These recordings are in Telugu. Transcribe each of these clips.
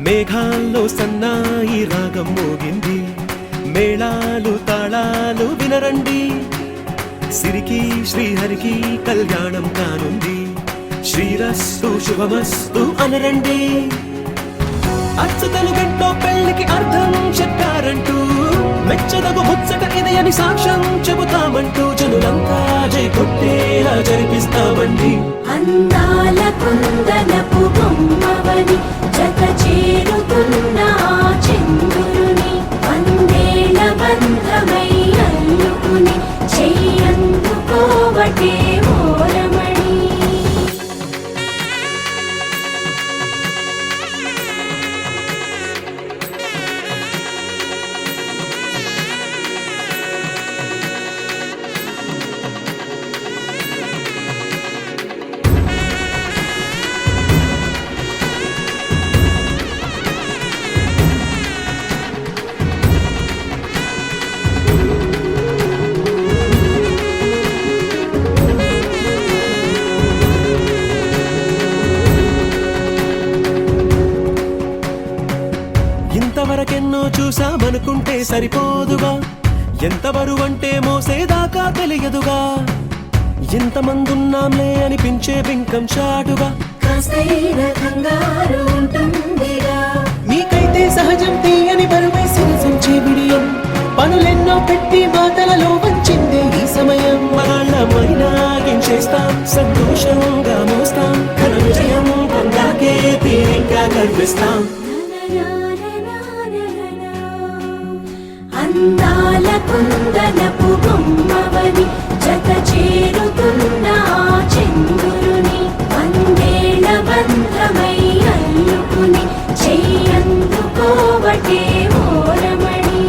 మేఘాల్లో సన్నాయి రాగం మోగింది, మేళాలు తాళాలు వినరండి, సిరికి శ్రీహరికి కళ్యాణం కానుంది, శ్రీరస్తు శుభమస్తు అనరండి. అచ్చతలు గంటో పెళ్లికి అర్థం చెప్పారంటూ, మెచ్చదగు ముచ్చట ఇది అని సాక్ష్యం చెబుతామంటూ, జనులంతా జై కొట్టేలా జరిపిస్తామండి. అందాల కుందనపు బొమ్మవని జత చేరుతున్న చంద్రుని, వందేల బంధమై అల్లుకుని చెయ్యందుకోవటే ఓరమణి. ఇంతవరకెన్నో చూసామనుకుంటే సరిపోదుగా, ఎంత బరువంటే మోసేదాకా తెలియదుగా, ఇంతమందున్నాంలే అనిపించే బింకం చాటుగా, కాస్తైన కంగారు ఉంటుందిగా. మీకైతే సహజం తీయని బరువై సిరసించే బిడియం, పనులెన్నో పెట్టి మాటలలో వంచిందే ఈ సమయం. మనాళ్ళమైనా గించేస్తాం, సంతోషంగా మోస్తాం, ఘన విజయం పొందాకే తీరిగ్గా కనిపిస్తాం. అందాల కుందనపు బొమ్మవని జత చేరుతున్న చంద్రుని, వందేల బంధమై అల్లుకుని చెయ్యందుకోవటే ఓరమణి.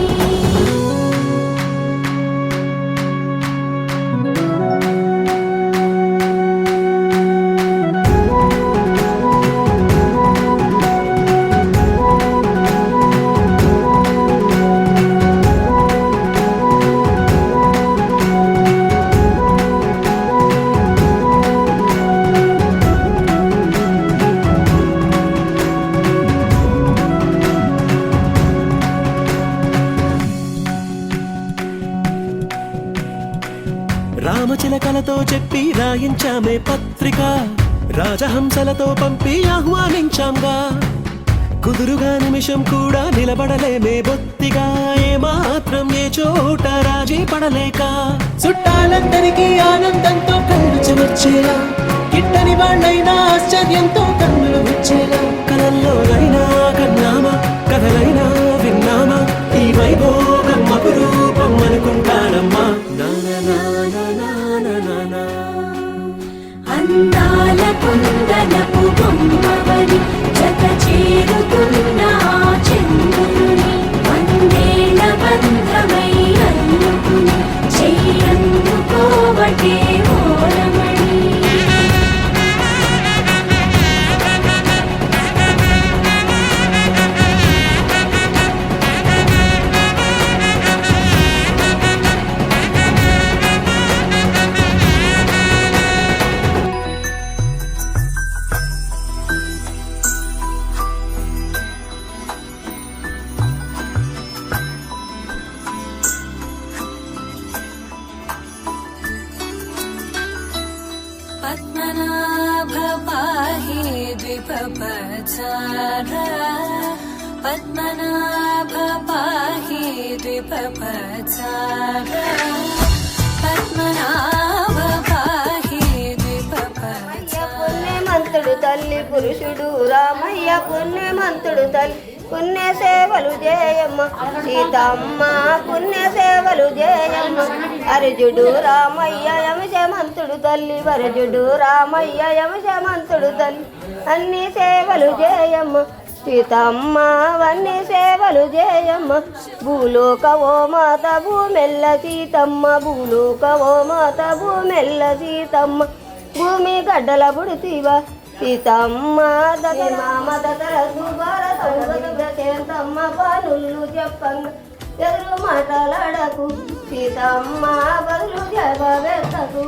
రామచిలకలతో చెప్పి రాయించామే పత్రిక, రాజహంసలతో పంపి ఆహ్వానించాంగా, కుదురుగా నిమిషం కూడా నిలబడలేమే బొత్తిగా, ఏ మాత్రం ఏ చోట రాజీ పడలేక, చుట్టాలందరికీ ఆనందంతో కళ్ళు చెమర్చేలా, గిట్టని వాళ్ళైనా ఆశ్చర్యంతో కన్నులు వచ్చేలా, కలల్లోనైనా కన్నామా కథలైనా విన్నామా, ఈ వైభోగం అపురూపం అనుకుంటానమ్మా. అందాల కుందనపు బొమ్మవని జత చేరుతున్న చంద్రుని, వందేల బంధమై అల్లుకుని చెయ్యందుకోవటే ఓరమణి. పద్మనాభ పాహి ద్విపపచార, పద్మనాభ పాహి ద్విపపచార, పద్మనాభ పాహి ద్విపపచార. పుణ్యమంతుడు తల్లి పురుషుడు రామయ్య, పుణ్యమంతుడు తల్లి పుణ్య సేవలు జయమ్మ సీతమ్మ, పుణ్య సేవలు జయమ్మ. అర్జుడు రామయ్య యమశమంతుడు తల్లి, వరజుడు రామయ్య యమశమంతుడు తల్లి, అన్ని సేవలు జయమ్మ సీతమ్మ, అన్ని సేవలు జయమ్మ. భూలోక ఓ మాత భూమెల్ల సీతమ్మ, భూలోక ఓ మాత భూమెల్ల సీతమ్మ, భూమి గడ్డల బుడితివా సీతమ్మ. మామ దశరథు భారతమ్మ పనులు చెప్పంగా ఎదురు మాటలాడకు సీతమ్మ, బదులు జవాబెత్తకు.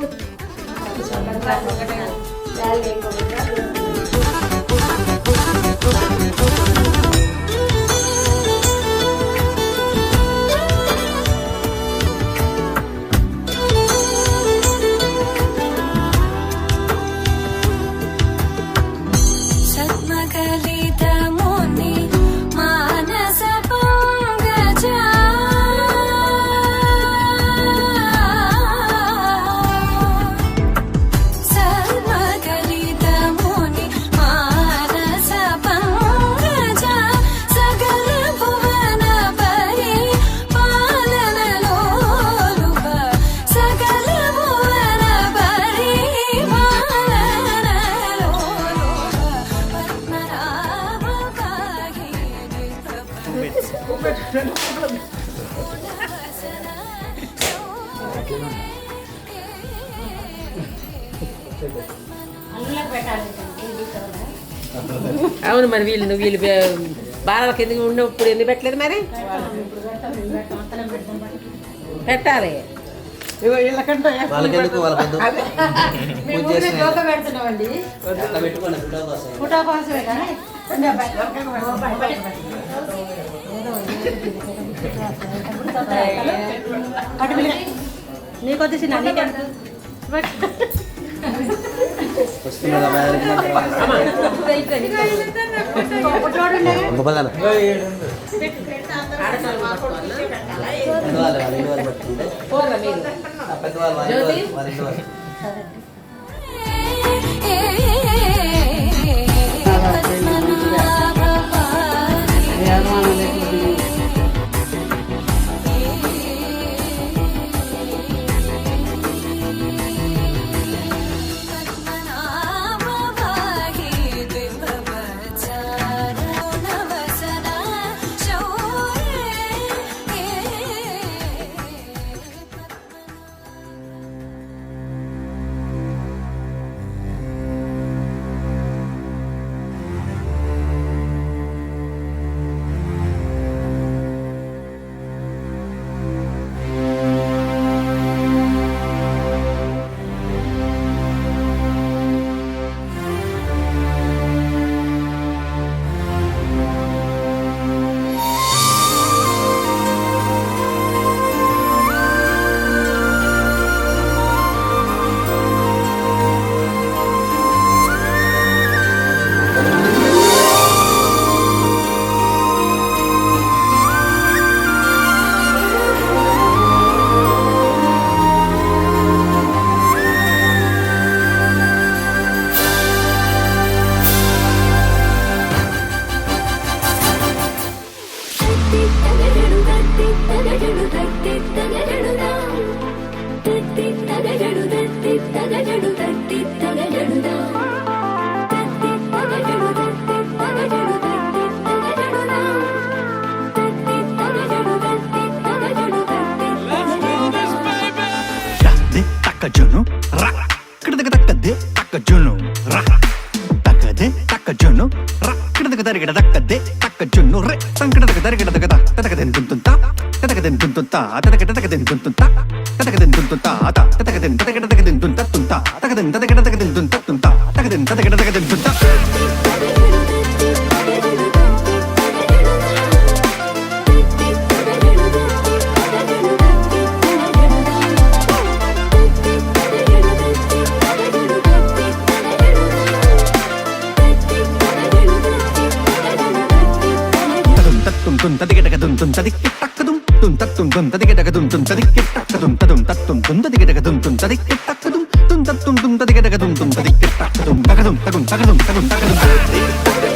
అవును మరి వీళ్ళు బాలలకు ఎందుకు ఉన్నప్పుడు ఎందుకు పెట్టలేదు మరి పెట్టాలి. నీకు వచ్చేసి Takajunu, ra, kidakadakade, takajunu, ra, takade, takajunu, ra, kidakadakade, takajunu, re, tankadakadakada, tatakaden tuntunta, tatakaden tuntunta, tatakaden tuntunta, tatakaden tuntunta, tatakaden tuntunta, tatakaden tuntunta, tatakaden tuntunta. Tum tadigadum tum tadiktakadum tum tatum tum tadigadum tum tadiktakadum tadum tatum tum tadigadum tum tadiktakadum tum tatum tum tadigadum tum tadiktakadum takadum takadum takadum takadum takadum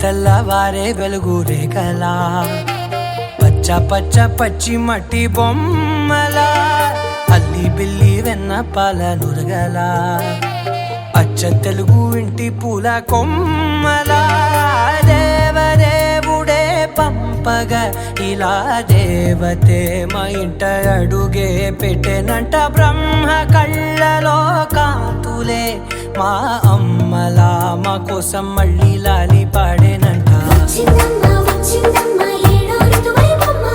తెల్లవారే వెలుగు రేఖలా పచ్చ పచ్చ పచ్చి మట్టి బొమ్మలా అల్లి బిల్లి వెన్న పాల నురగలా అచ్చ తెలుగు ఇంటి పూల కొమ్మలా దేవదేవుడే పంపగా ఇలా దేవతే మా ఇంట అడుగే పెట్టెనంట బ్రహ్మ కళ్ళలో కాంతులే మా అమ్మలా మా కోసం మళ్ళీ లాలి పాడేనంట వచ్చిందమ్మ వచ్చిందమ్మ ఏడో ఋతువైవమ్మ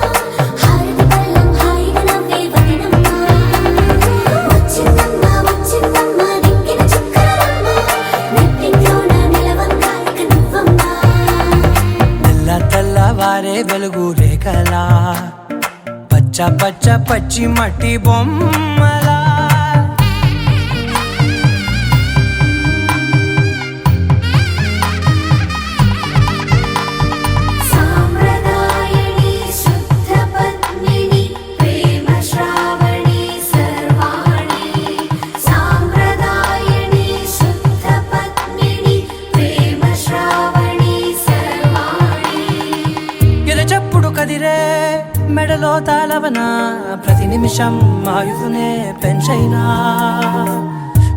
హారతి పళ్ళం హాయిగా నవ్వే వదినమ్మ వచ్చిందమ్మ వచ్చిందమ్మ దిక్కిన చుక్కలమ్మ నెట్టింట్లోన నిలవంగా ఇక నువ్వమ్మ తెల్ల తెల్లవారే వెలుగు రేఖలా పచ్చ పచ్చ పచ్చి మట్టి బొమ్మలా సాంప్రదాయని శుద్ధ పద్మిని ప్రేమ శ్రావణి సర్వాణి సాంప్రదాయని శుద్ధ పద్మిని ప్రేమ శ్రావణి సర్వాణి ఎరచప్పుడు కదిరే మెడలో తాళవన ప్రతి నిమిషం ఆయుధునే పెంచైనా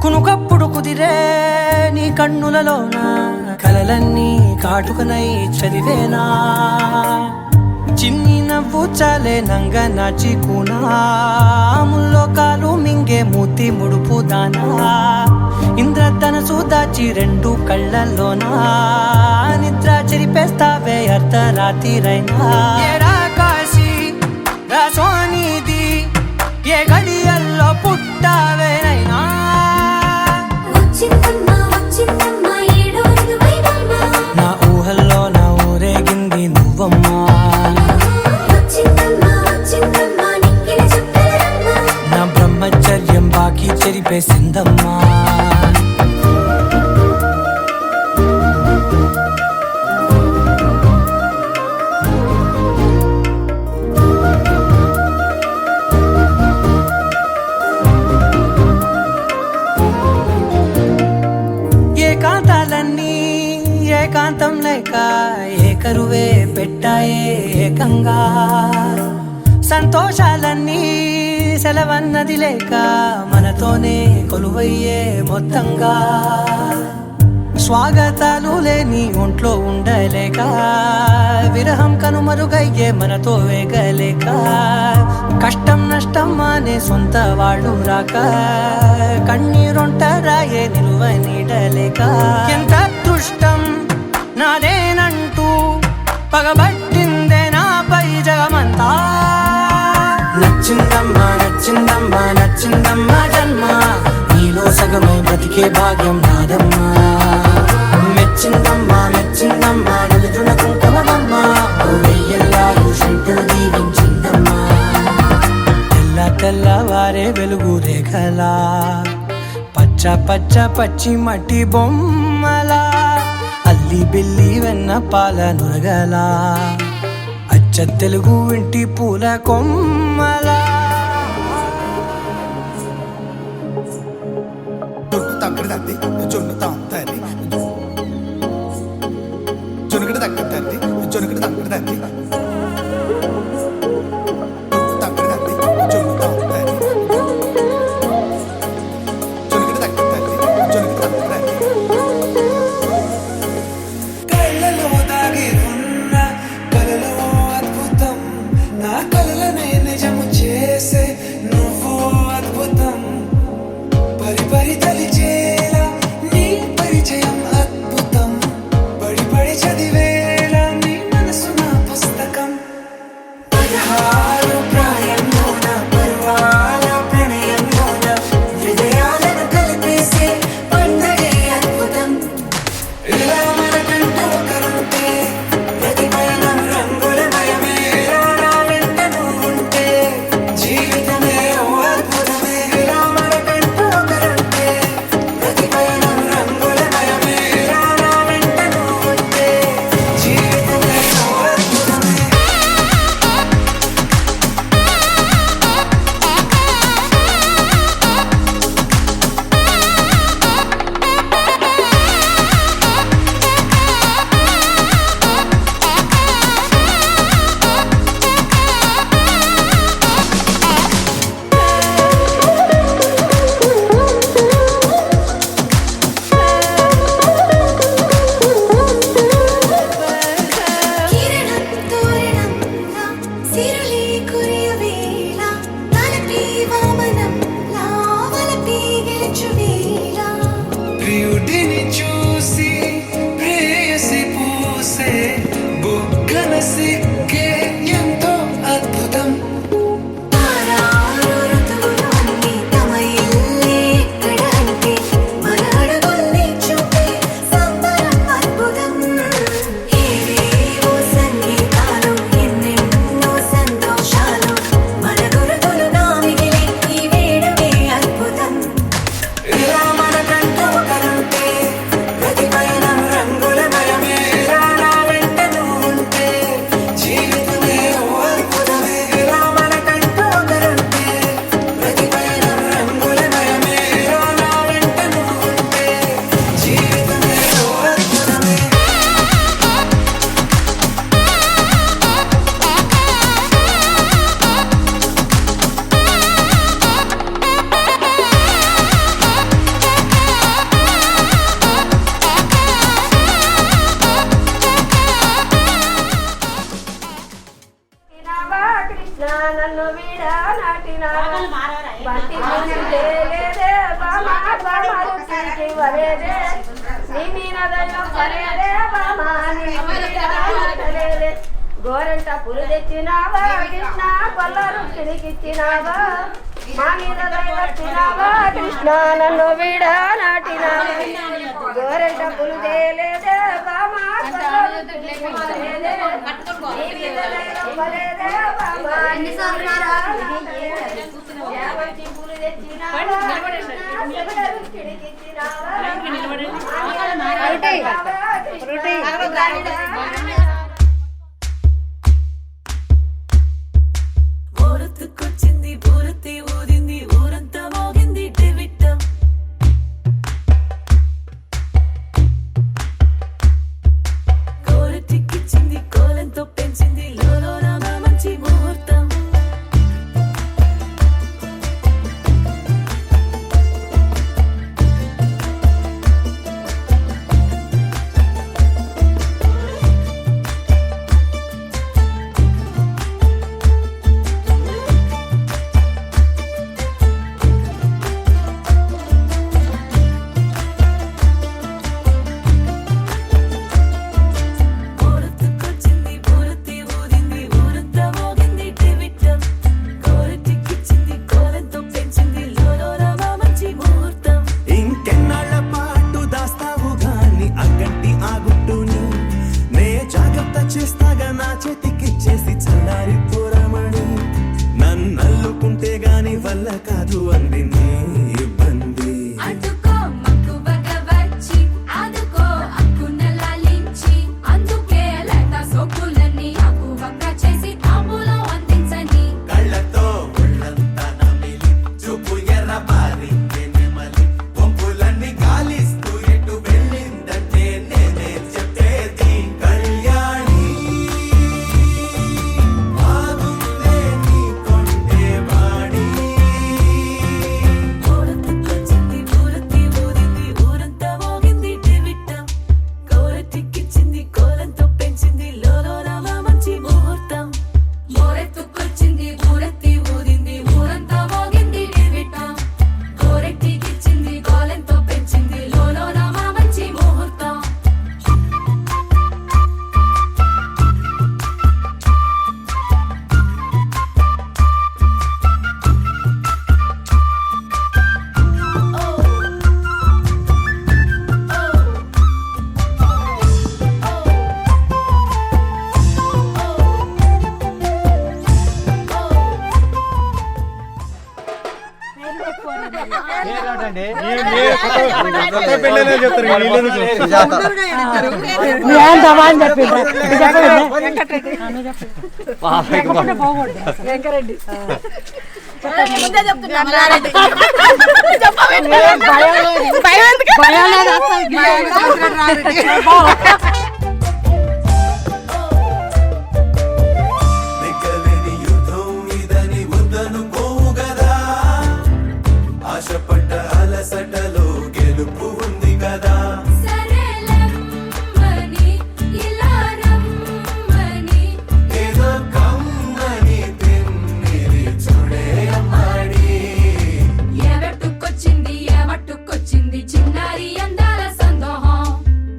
కునుకప్పుడు కుదిరే నీ కన్నులలోన కలలన్నీ కాటుకనై చదివేనా చిన్ని నవ్వు చాలే నంగ నాచి కూనాముల్లో కాలు మింగే మూతి ముడుపు దానా ఇంద్రధనసు దాచి రెండు కళ్ళల్లోనా నిద్ర చెరిపేస్తావే అర్ధరాత్రిరైనా ఏరా కాశీ రా సోనిది ఏ గడియల్లో పుట్టావేనైనా వచ్చిందమ్మ వచ్చిందమ్మ ఏడో ఋతువైవమ్మ నా ఊహల్లో నా ఊరేగింది నువ్వమ్మా వచ్చిందమ్మ వచ్చిందమ్మ నిక్కిన చుక్కలమ్మ నా బ్రహ్మచర్యం బాకీ చెరిపేసిందమ్మా ఏకాంతాలన్నీ ఏకాంతం లేక ఏకరువే పెట్టాయే ఏకంగా సంతోషాలన్నీ సెలవన్నది లేక మనతోనే కొలువయ్యే మొత్తంగా స్వాగతాలు లేని ఒంట్లో ఉండలేక విరహం కనుమరుగయ్యే మనతో వేగలేక కష్టం నష్టం అనే సొంత వాళ్ళు రాక కన్నీరొంటరాయే నిలువ నీడలేక ఎంత అదృష్టం నాదేనంటూ పగబట్టిందే నాపై జగమంతా నచ్చిందమ్మా నచ్చిందమ్మా నచ్చిందమ్మా జన్మ నీలో సగమై బ్రతికే భాగ్యం నాదమ్మా మెచ్చిందమ్మా మెచ్చిందమ్మా నిలుతున్న కుంకుమమ్మా వెయ్యల్లాలు శంకరు దీవించిందమ్మా తెల్ల తెల్లవారే వెలుగు రేఖలా పచ్చ పచ్చ పచ్చి మట్టి బొమ్మలా అల్లి బిల్లి వెన్న పాల నురగలా అచ్చ తెలుగు ఇంటి పూల కొమ్మలా కళ్ళలో దాగి ఉన్న కలలో అద్భుతం నా కలలనే నిజము చేసే నువ్వు అద్భుతం పరి పరి తలిచేలా నీ పరిచయం అద్భుతం పడి పడి చదివేలా నీ మనసు నా పుస్తకం సిగ్గే ఎంతో అద్భుతం. ఆరారు ఋతువులు అన్నీ తమ ఇల్లే ఎక్కడ అంటే మన అడుగుల్ని చూపే సంబరం అద్భుతం. ఏవేవో సంగీతాలు ఎన్నెన్నో సంతోషాలు మన గురుతులుగా మిగిలే ఈ వేడుకే అద్భుతం. ఇలా మనకంటూ ఒకరుంటే ప్రతి పయనం రంగుల మయమే. ఇలా నా వెంట నువ్వుంటే జీవితమే ఓ అద్భుతమే. ఇలా మనకంటూ ఒకరుంటే ప్రతి పయనం రంగుల మయమే. ఇలా నా వెంట నువ్వుంటే జీవితమే ఓ అద్భుతమే. నావా కృష్ణ నన్ను వీడా నాటినావా బంతి ముందే లేదే బామా బామాలు తిరిగి వరేదే నీ మీన దళ్ళం పరేదే బామా నీ వీడా నాటలేదే గోరంట పులు తెచ్చినావా కృష్ణ కొల్లరు తిరిగిచ్చినావా మా మీద దయవచ్చినావా కృష్ణ నన్ను వీడా నాటినావా గోరంట పులు తేలేదే బామా కొల్లరు తిరిగి వరేదే నీ మీద దయవచ్చినావా వలేదే బామా నీ వీడా నాటలేదే యావచ్చి పులు తెచ్చినావా కృష్ణ కొల్లరు తిరిగిచ్చినావా ఊరొత్తుకొచ్చింది ఊరొత్తి ఊదింది ఊరంతా మోగింది డెవిట్టం. కోరటిక్కిచ్చింది కోలంతో పెంచింది లోలోన మంచి ముహూర్తం. ఊరొత్తుకొచ్చింది ఊరొత్తి ఊదింది ఊరంతా మోగింది డెవిట్టం. కోరటిక్కిచ్చింది కోలంతో పెంచింది లోలోన మంచి ముహూర్తం. ఇంకెన్నాళ్ళ పాటు దాస్తావు గాని అగ్గంటి ఆ గుట్టుని నే జాగ్రత్త చేస్తాగా నా చేతికిచ్చేసి చల్లారిపోరమణి నన్నల్లుకుంటే గాని వల్ల కాదు అంది నీ ఇబ్బంది అడ్డుకో మక్కువగా వచ్చి ఆదుకో అక్కున లాలించి అందుకే లేత సోకులన్నీ అక్కువగా చేసి తాంబూలం అందించని కళ్ళతో ఒళ్ళంతా నమిలి చూపు ఎర్ర బారి నెమలి పంపులన్నీ గాలిస్తూ ఎటు వెళ్ళిందంటే నేనే చెప్పేది కళ్యాణి బాగుందే నీ కొండే వాడి ఊరొత్తుకొచ్చింది ఊరొత్తి ఊదింది ఊరంతా మోగింది డెవిట్టం. కోరటిక్కిచ్చింది కోలంతో పెంచింది లోలోన మంచి ముహూర్తం. మోరెత్తుకొచ్చింది ఊరెత్తి ఊదింది ఊరంతా మోగింది డెవిట్టం. కోరెట్టికిచ్చింది కోలెంతో పెంచింది లోలోన మా మంచి ముహూర్తం. దిక్కలేని యుద్ధం ఇదని వద్దనుకోవు గదా ఆశపడ్డ అలసటలో గెలుపు ఉంది కదా సరేలమ్మని ఇలా రమ్మని ఏదో కమ్మని తిన్నిది చూడే అమ్మాడి ఏవట్టుకొచ్చింది ఏమట్టుకొచ్చింది చిన్నారి అందాల సందోహం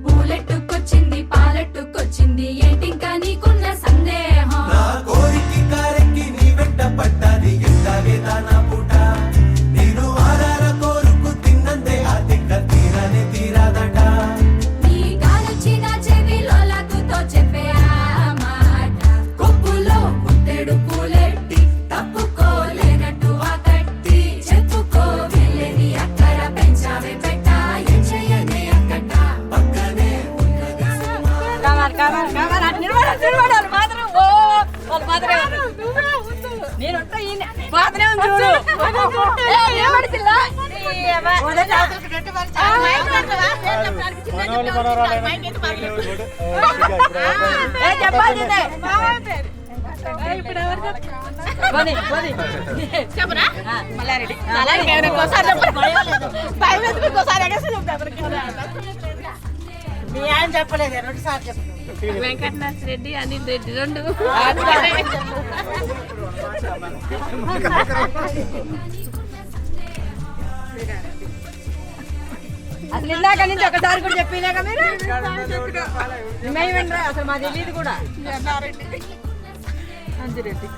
పూలెట్టుకొచ్చింది వెంకటనాథ్ రెడ్డి అనిల్ రెడ్డి రెండు అసలు ఇందాక నుంచి ఒకసారి కూడా చెప్పినాక మీరు మేము వినరా అసలు మా తెలియదు కూడా అంజిరెడ్డి